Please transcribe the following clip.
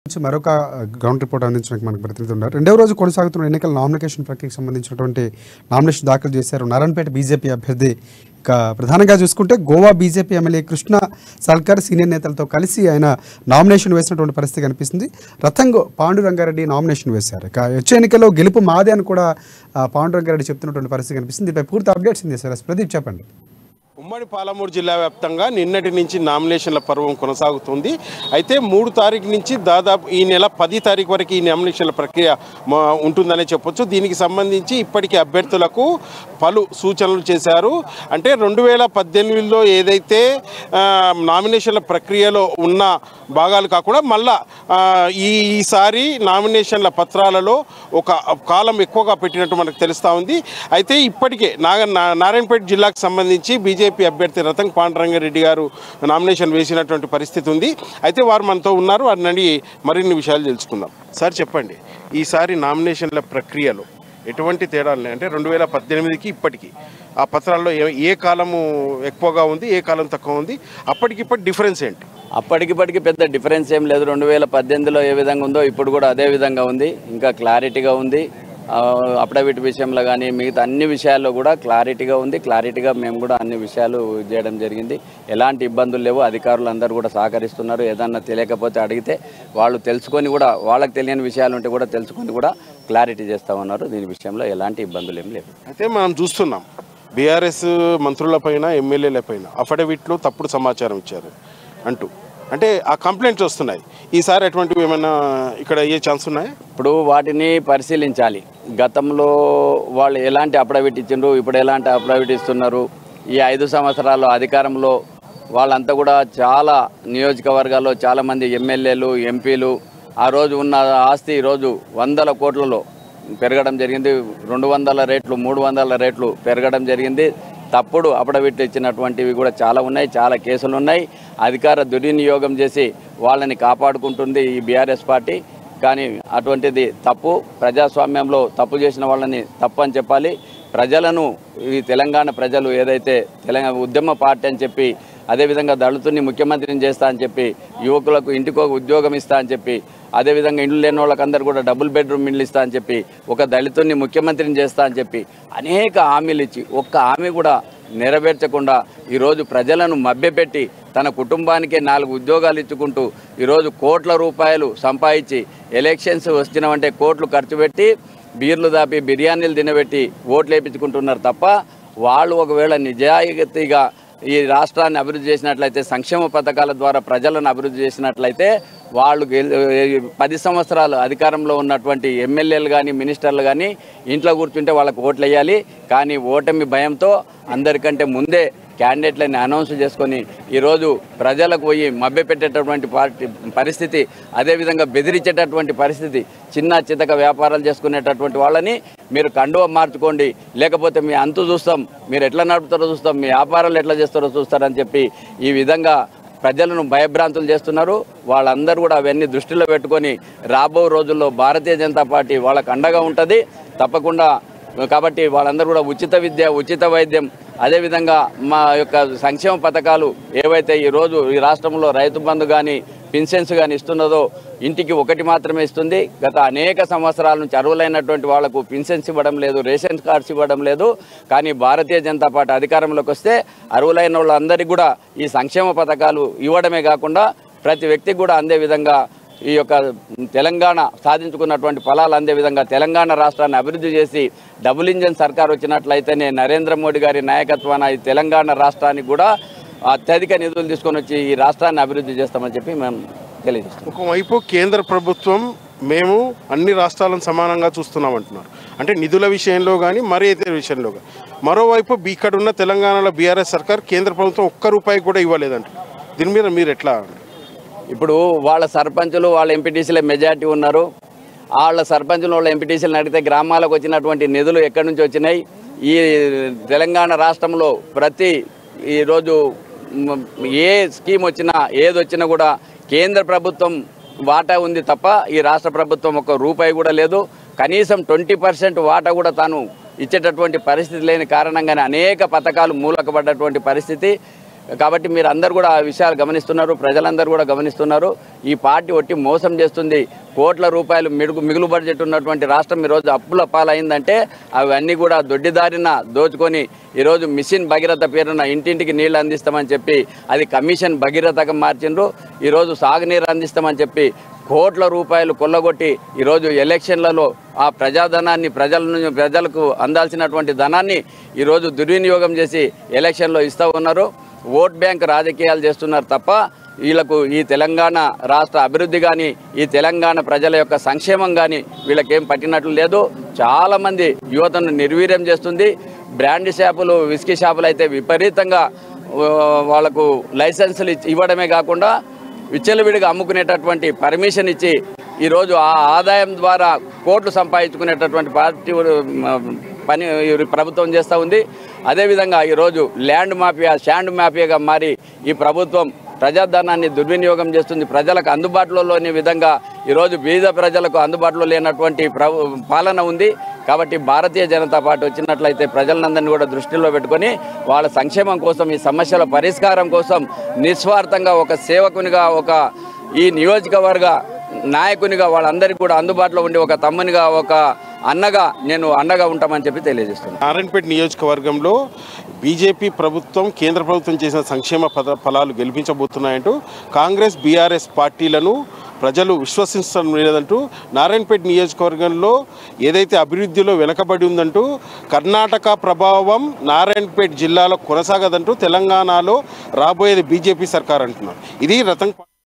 మరొక ground report అందించడానికి మనకు ప్రతినిధి ఉన్నారు. రెండవ రోజు కొనసాగుతున్న ఎన్నికల నామినేషన్ ప్రక్రియకు సంబంధించినటువంటి నామినేషన్ దాఖలు చేశారు నారాయణపేట బీజేపీ అభ్యర్థి. ఇక ప్రధానంగా చూసుకుంటే Goa BJP MLA Krishna Salkar senior నేతలతో కలిసి ఆయన నామినేషన్ వేసినటువంటి పరిస్థితి కనిపిస్తుంది. రతంగో పాండురంగారెడ్డి నామినేషన్ వేశారు. ఇక వచ్చే ఎన్నికల్లో గెలుపు మాదే అని కూడా పాండురంగారెడ్డి చెప్తున్నటువంటి పరిస్థితి కనిపిస్తుంది. దీనిపై పూర్తి అప్డేట్స్ చేశారు. ప్రదీప్ చెప్పండి. ఉమ్మడి పాలమూరు జిల్లా వ్యాప్తంగా నిన్నటి నుంచి నామినేషన్ల పర్వం కొనసాగుతుంది. అయితే 3 తారీఖు నుంచి దాదాపు ఈ నెల 10 తారీఖు వరకు ఈ నామినేషన్ల ప్రక్రియ ఉంటుందనే చెప్పొచ్చు. దీనికి సంబంధించి ఇప్పటికీ అభ్యర్థులకు పలు సూచనలు చేశారు. అంటే 2018లో ఏదైతే నామినేషన్ల ప్రక్రియలో ఉన్న భాగాలు కాకుండా మళ్ళా ఈసారి నామినేషన్ల పత్రాలలో ఒక కాలం ఎక్కువగా పెట్టినట్టు మనకు తెలుస్తూ ఉంది. అయితే ఇప్పటికే నారాయణపేట జిల్లాకు సంబంధించి బీజేపీ అభ్యర్థి రతంగ్ పాండురంగారెడ్డి గారు నామినేషన్ వేసినటువంటి పరిస్థితి ఉంది. అయితే వారు మనతో ఉన్నారు. వారిని అడిగి మరిన్ని విషయాలు తెలుసుకుందాం. సార్ చెప్పండి, ఈసారి నామినేషన్ల ప్రక్రియలో ఎటువంటి తేడాలు అంటే 2018కి ఇప్పటికీ ఆ పత్రాల్లో ఏ కాలము ఎక్కువగా ఉంది, ఏ కాలం తక్కువ ఉంది, అప్పటికిప్పటి డిఫరెన్స్ ఏంటి? అప్పటికిప్పటికి పెద్ద డిఫరెన్స్ ఏం లేదు. 2018లో ఏ విధంగా ఉందో ఇప్పుడు కూడా అదే విధంగా ఉంది. ఇంకా క్లారిటీగా ఉంది. అఫిడవిట్ విషయంలో కానీ మిగతా అన్ని విషయాల్లో కూడా క్లారిటీగా ఉంది. క్లారిటీగా మేము కూడా అన్ని విషయాలు చేయడం జరిగింది. ఎలాంటి ఇబ్బందులు లేవు. అధికారులు అందరూ కూడా సహకరిస్తున్నారు. ఏదన్నా తెలియకపోతే అడిగితే వాళ్ళు తెలుసుకొని కూడా వాళ్ళకి తెలియని విషయాలు ఉంటే కూడా తెలుసుకొని కూడా క్లారిటీ చేస్తామన్నారు. దీని విషయంలో ఎలాంటి ఇబ్బందులు ఏం లేవు. అయితే మనం చూస్తున్నాం బీఆర్ఎస్ మంత్రులపైన ఎమ్మెల్యేలపైన అఫిడవిట్లో తప్పుడు సమాచారం ఇచ్చారు అంటూ, అంటే ఆ కంప్లైంట్స్ వస్తున్నాయి. ఈసారి అటువంటివి ఏమైనా ఇక్కడ అయ్యే ఛాన్స్ ఉన్నాయా? ఇప్పుడు వాటిని పరిశీలించాలి. గతంలో వాళ్ళు ఎలాంటి అఫిడవిట్ ఇచ్చిండ్రు, ఇప్పుడు ఎలాంటి అఫిడవిట్ ఇస్తున్నారు. ఈ 5 సంవత్సరాల అధికారంలో వాళ్ళంతా కూడా చాలా నియోజకవర్గాల్లో చాలామంది ఎమ్మెల్యేలు ఎంపీలు ఆ రోజు ఉన్న ఆస్తి ఈరోజు 100 కోట్లలో పెరగడం జరిగింది. 200 రేట్లు 300 రేట్లు పెరగడం జరిగింది. తప్పుడు అఫిడవిట్ ఇచ్చినటువంటివి కూడా చాలా ఉన్నాయి. చాలా కేసులు ఉన్నాయి. అధికార దుర్వినియోగం చేసి వాళ్ళని కాపాడుకుంటుంది ఈ బీఆర్ఎస్ పార్టీ. కానీ అటువంటిది తప్పు. ప్రజాస్వామ్యంలో తప్పు చేసిన వాళ్ళని తప్పు అని చెప్పాలి. ప్రజలను ఈ తెలంగాణ ప్రజలు ఏదైతే తెలంగాణ ఉద్యమ పార్టీ అని చెప్పి, అదేవిధంగా దళితుని ముఖ్యమంత్రిని చేస్తా అని చెప్పి, యువకులకు ఇంటికో ఉద్యోగం ఇస్తా అని చెప్పి, అదేవిధంగా ఇండ్లు లేని వాళ్ళకందరూ కూడా డబుల్ బెడ్రూమ్ ఇండ్లు ఇస్తా అని చెప్పి, ఒక దళితుని ముఖ్యమంత్రిని చేస్తా అని చెప్పి అనేక హామీలు ఇచ్చి ఒక్క హామీ కూడా నెరవేర్చకుండా ఈరోజు ప్రజలను మభ్యపెట్టి తన కుటుంబానికే 4 ఉద్యోగాలు ఇచ్చుకుంటూ ఈరోజు కోట్ల రూపాయలు సంపాదించి ఎలక్షన్స్ వచ్చినామంటే కోట్లు ఖర్చు పెట్టి బీర్లు దాపి బిర్యానీలు తినబెట్టి ఓట్లు వేయించుకుంటున్నారు తప్ప వాళ్ళు ఒకవేళ నిజాయితీగా ఈ రాష్ట్రాన్ని అభివృద్ధి చేసినట్లయితే, సంక్షేమ పథకాల ద్వారా ప్రజలను అభివృద్ధి చేసినట్లయితే వాళ్ళు 10 సంవత్సరాలు అధికారంలో ఉన్నటువంటి ఎమ్మెల్యేలు కానీ మినిస్టర్లు కానీ ఇంట్లో కూర్చుంటే వాళ్ళకు ఓట్లు వేయాలి. కానీ ఓటమి భయంతో అందరికంటే ముందే క్యాండిడేట్లని అనౌన్స్ చేసుకొని ఈరోజు ప్రజలకు పోయి మభ్యపెట్టేటటువంటి పరిస్థితి, అదేవిధంగా బెదిరించేటటువంటి పరిస్థితి, చిన్న చితక వ్యాపారాలు చేసుకునేటటువంటి వాళ్ళని మీరు కండువ మార్చుకోండి, లేకపోతే మీ అంతు చూస్తాం, మీరు ఎట్లా నడుపుతారో చూస్తాం, మీ వ్యాపారాలు ఎట్లా చేస్తారో చూస్తారని చెప్పి ఈ విధంగా ప్రజలను భయభ్రాంతులు చేస్తున్నారు. వాళ్ళందరూ కూడా అవన్నీ దృష్టిలో పెట్టుకొని రాబో రోజుల్లో భారతీయ జనతా పార్టీ వాళ్ళకు అండగా ఉంటుంది తప్పకుండా. కాబట్టి వాళ్ళందరూ కూడా ఉచిత విద్య, ఉచిత వైద్యం, అదేవిధంగా మా యొక్క సంక్షేమ పథకాలు ఏవైతే ఈరోజు ఈ రాష్ట్రంలో రైతు బంధు కానీ పెన్షన్స్ కానీ ఇస్తున్నదో ఇంటికి 1 మాత్రమే ఇస్తుంది. గత అనేక సంవత్సరాల నుంచి అర్హులైనటువంటి వాళ్లకు పెన్షన్స్ ఇవ్వడం లేదు, రేషన్ కార్డ్స్ ఇవ్వడం లేదు. కానీ భారతీయ జనతా పార్టీ అధికారంలోకి వస్తే అర్హులైన వాళ్ళందరికీ కూడా ఈ సంక్షేమ పథకాలు ఇవ్వడమే కాకుండా ప్రతి వ్యక్తికి కూడా అందే విధంగా ఈ యొక్క తెలంగాణ సాధించుకున్నటువంటి ఫలాలు అందే విధంగా తెలంగాణ రాష్ట్రాన్ని అభివృద్ధి చేసి డబుల్ ఇంజన్ సర్కార్ వచ్చినట్లయితేనే నరేంద్ర మోడీ గారి నాయకత్వాన ఈ తెలంగాణ రాష్ట్రానికి కూడా అత్యధిక నిధులు తీసుకొని వచ్చి ఈ రాష్ట్రాన్ని అభివృద్ధి చేస్తామని చెప్పి మేము తెలియజేస్తాం. ఒకవైపు కేంద్ర ప్రభుత్వం మేము అన్ని రాష్ట్రాలను సమానంగా చూస్తున్నామంటున్నారు, అంటే నిధుల విషయంలో కానీ మరి ఇతర విషయంలో కానీ. మరోవైపు ఇక్కడ ఉన్న తెలంగాణలో బీఆర్ఎస్ సర్కార్ కేంద్ర ప్రభుత్వం ₹1 కూడా ఇవ్వలేదంట. దీని మీద మీరు ఎట్లా? ఇప్పుడు వాళ్ళ సర్పంచులు వాళ్ళ ఎంపీటీసీల మెజార్టీ ఉన్నారు. వాళ్ళ సర్పంచులు వాళ్ళ ఎంపీటీసీలను అడిగితే గ్రామాలకు వచ్చినటువంటి నిధులు ఎక్కడి నుంచి వచ్చినాయి? ఈ తెలంగాణ రాష్ట్రంలో ప్రతి ఈరోజు ఏ స్కీమ్ వచ్చినా ఏది వచ్చినా కూడా కేంద్ర ప్రభుత్వం వాటా ఉంది తప్ప ఈ రాష్ట్ర ప్రభుత్వం ₹1 కూడా లేదు. కనీసం 20% వాటా కూడా తాను ఇచ్చేటటువంటి పరిస్థితి లేని కారణంగానే అనేక పథకాలు మూలకబడ్డటువంటి పరిస్థితి. కాబట్టి మీరు అందరూ కూడా ఆ విషయాలు గమనిస్తున్నారు, ప్రజలందరూ కూడా గమనిస్తున్నారు. ఈ పార్టీ ఒట్టి మోసం చేస్తుంది. కోట్ల రూపాయలు మిగులు బడ్జెట్ ఉన్నటువంటి రాష్ట్రం ఈరోజు అప్పుల పాలైందంటే అవన్నీ కూడా దొడ్డిదారిన దోచుకొని ఈరోజు మిషన్ భగీరథ పేరున ఇంటింటికి నీళ్లు అందిస్తామని చెప్పి అది కమిషన్ భగీరథగా మార్చిండ్రు. ఈరోజు సాగునీరు అందిస్తామని చెప్పి కోట్ల రూపాయలు కొల్లగొట్టి ఈరోజు ఎలక్షన్లలో ఆ ప్రజాధనాన్ని ప్రజలకు అందాల్సినటువంటి ధనాన్ని ఈరోజు దుర్వినియోగం చేసి ఎలక్షన్లో ఇస్తూ ఉన్నారు. ఓట్ బ్యాంక్ రాజకీయాలు చేస్తున్నారు తప్ప వీళ్ళకు ఈ తెలంగాణ రాష్ట్ర అభివృద్ధి కానీ ఈ తెలంగాణ ప్రజల యొక్క సంక్షేమం కానీ వీళ్ళకేం పట్టినట్లు లేదు. చాలామంది యువతను నిర్వీర్యం చేస్తుంది. బ్రాండ్ షాపులు, విస్కీ షాపులు అయితే విపరీతంగా వాళ్ళకు లైసెన్సులు ఇవ్వడమే కాకుండా విచ్చలవిడిగా అమ్ముకునేటటువంటి పర్మిషన్ ఇచ్చి ఈరోజు ఆ ఆదాయం ద్వారా కోట్లు సంపాదించుకునేటటువంటి పార్టీ పని ప్రభుత్వం చేస్తూ ఉంది. అదేవిధంగా ఈరోజు ల్యాండ్ మాఫియా, శాండ్ మాఫియాగా మారి ఈ ప్రభుత్వం ప్రజాధనాన్ని దుర్వినియోగం చేస్తుంది. ప్రజలకు అందుబాటులో లేని విధంగా ఈరోజు బీద ప్రజలకు అందుబాటులో లేనటువంటి పాలన ఉంది. కాబట్టి భారతీయ జనతా పార్టీ వచ్చినట్లయితే ప్రజలందరినీ కూడా దృష్టిలో పెట్టుకొని వాళ్ళ సంక్షేమం కోసం, ఈ సమస్యల పరిష్కారం కోసం నిస్వార్థంగా ఒక సేవకునిగా, ఒక ఈ నియోజకవర్గ నాయకునిగా వాళ్ళందరికీ కూడా అందుబాటులో ఉండి ఒక తమ్మునిగా, ఒక అన్నగా నేను అండగా ఉంటామని చెప్పి తెలియజేస్తున్నాను. నారాయణపేట నియోజకవర్గంలో బీజేపీ ప్రభుత్వం, కేంద్ర ప్రభుత్వం చేసిన సంక్షేమ ఫలాలు గెలిపించబోతున్నాయంటూ కాంగ్రెస్, బీఆర్ఎస్ పార్టీలను ప్రజలు విశ్వసించడం లేదంటూ నారాయణపేట నియోజకవర్గంలో ఏదైతే అభివృద్ధిలో వెనకబడి ఉందంటూ కర్ణాటక ప్రభావం నారాయణపేట జిల్లాలో కొనసాగదంటూ తెలంగాణలో రాబోయేది బీజేపీ సర్కార్ అంటున్నారు. ఇది రతన్